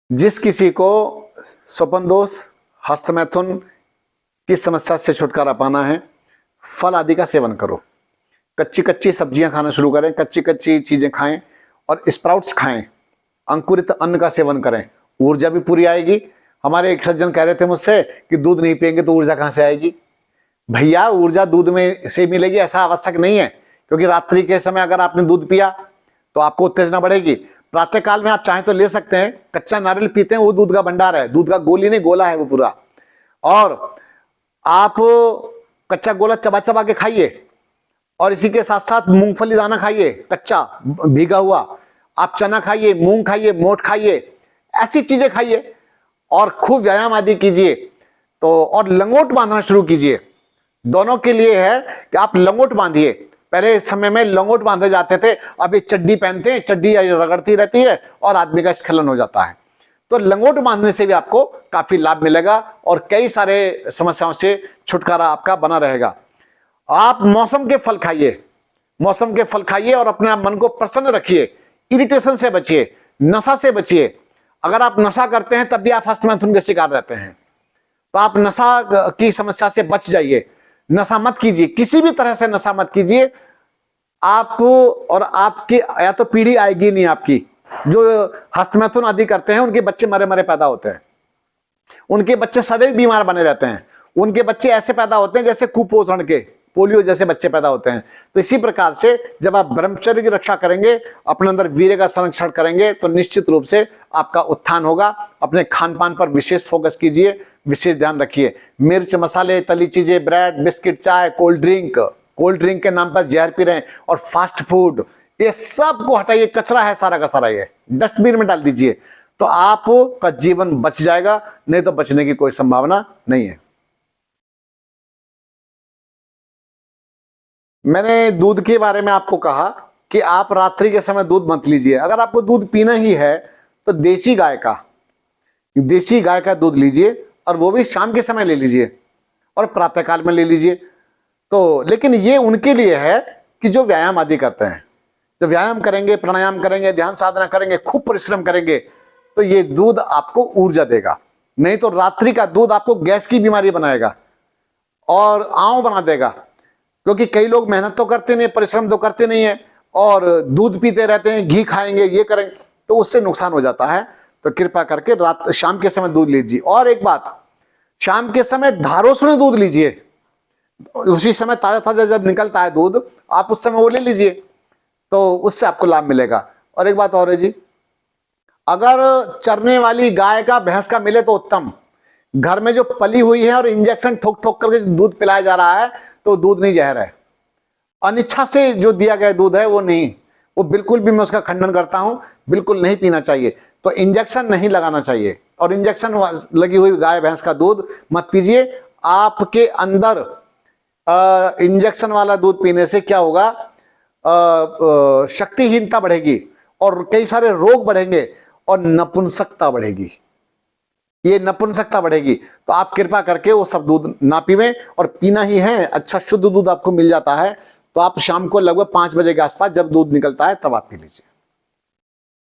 जिस किसी को स्वपन दोष, हस्तमैथुन की समस्या से छुटकारा पाना है, फल आदि का सेवन करो, कच्ची कच्ची सब्जियां खाना शुरू करें, कच्ची कच्ची चीजें खाएं और स्प्राउट्स खाएं, अंकुरित अन्न का सेवन करें, ऊर्जा भी पूरी आएगी। हमारे एक सज्जन कह रहे थे मुझसे कि दूध नहीं पिएंगे तो ऊर्जा कहां से आएगी। भैया ऊर्जा दूध में से मिलेगी ऐसा आवश्यक नहीं है, क्योंकि रात्रि के समय अगर आपने दूध पिया तो आपको उत्तेजना बढ़ेगी। प्रातः काल में आप चाहें तो ले सकते हैं, कच्चा नारियल पीते हैं, वो दूध का भंडार है, दूध का गोली नहीं गोला है वो पूरा। और आप कच्चा गोला चबा चबा के खाइए और इसी के साथ साथ मूंगफली दाना खाइए कच्चा भीगा हुआ, आप चना खाइए, मूंग खाइए, मोठ खाइए, ऐसी चीजें खाइए और खूब व्यायाम आदि कीजिए। तो और लंगोट बांधना शुरू कीजिए। दोनों के लिए है कि आप लंगोट बांधिए। पहले समय में लंगोट बांधे जाते थे, अब ये चड्डी पहनते हैं, चड्डी रगड़ती रहती है और आदमी का स्खलन हो जाता है। तो लंगोट बांधने से भी आपको काफी लाभ मिलेगा और कई सारे समस्याओं से छुटकारा आपका बना रहेगा। आप मौसम के फल खाइए, मौसम के फल खाइए और अपने मन को प्रसन्न रखिए, इरिटेशन से बचिए, नशा से बचिए। अगर आप नशा करते हैं तब भी आप हस्तमैथुन के शिकार रहते हैं, तो आप नशा की समस्या से बच जाइए। नशा मत कीजिए, किसी भी तरह से नशा मत कीजिए। आप और आपकी या तो पीढ़ी आएगी नहीं आपकी, जो हस्तमैथुन आदि करते हैं उनके बच्चे मरे मरे पैदा होते हैं, उनके बच्चे सदैव बीमार बने रहते हैं, उनके बच्चे ऐसे पैदा होते हैं जैसे कुपोषण के, पोलियो जैसे बच्चे पैदा होते हैं। तो इसी प्रकार से जब आप ब्रह्मचर्य की रक्षा करेंगे, अपने अंदर वीर्य का संरक्षण करेंगे, तो निश्चित रूप से आपका उत्थान होगा। अपने खान पान पर विशेष फोकस कीजिए, विशेष ध्यान रखिए। मिर्च, मसाले, तली चीजें, ब्रेड, बिस्किट, चाय, कोल्ड ड्रिंक के नाम पर जहर पी रहे हैं और फास्ट फूड, ये सब को हटाइए। कचरा है सारा का सारा, ये डस्टबिन में डाल दीजिए, तो आपका जीवन बच जाएगा, नहीं तो बचने की कोई संभावना नहीं है। मैंने दूध के बारे में आपको कहा कि आप रात्रि के समय दूध मत लीजिए। अगर आपको दूध पीना ही है तो देसी गाय का दूध लीजिए और वो भी शाम के समय ले लीजिए और प्रातःकाल में ले लीजिए। तो लेकिन ये उनके लिए है कि जो व्यायाम आदि करते हैं, जो व्यायाम करेंगे, प्राणायाम करेंगे, ध्यान साधना करेंगे, खूब परिश्रम करेंगे, तो ये दूध आपको ऊर्जा देगा। नहीं तो रात्रि का दूध आपको गैस की बीमारी बनाएगा और आंव बना देगा, क्योंकि कई लोग मेहनत तो करते नहीं, परिश्रम तो करते नहीं है और दूध पीते रहते हैं, घी खाएंगे, ये करेंगे, तो उससे नुकसान हो जाता है। तो कृपया करके शाम के समय दूध लीजिए। और एक बात, शाम के समय धारोष्ण दूध लीजिए, उसी समय ताजा ताजा जब निकलता है दूध, आप उस समय वो ले लीजिए, तो उससे आपको लाभ मिलेगा। और एक बात और है जी, अगर चरने वाली गाय का, भैंस का मिले तो उत्तम। घर में जो पली हुई है और इंजेक्शन ठोक ठोक करके दूध पिलाया जा रहा है, तो दूध नहीं, जहर है। अनिच्छा से जो दिया गया दूध है वो नहीं, वो बिल्कुल भी मैं उसका खंडन करता हूं, बिल्कुल नहीं पीना चाहिए। तो इंजेक्शन नहीं लगाना चाहिए और इंजेक्शन लगी हुई गाय भैंस का दूध मत पीजिए। आपके अंदर इंजेक्शन वाला दूध पीने से क्या होगा, शक्तिहीनता बढ़ेगी और कई सारे रोग बढ़ेंगे और नपुंसकता बढ़ेगी। ये नपुंसकता बढ़ेगी। तो आप कृपा करके वो सब दूध ना पीवें, और पीना ही है, अच्छा शुद्ध दूध आपको मिल जाता है, तो आप शाम को लगभग 5 बजे के आसपास जब दूध निकलता है तब आप पी लीजिए।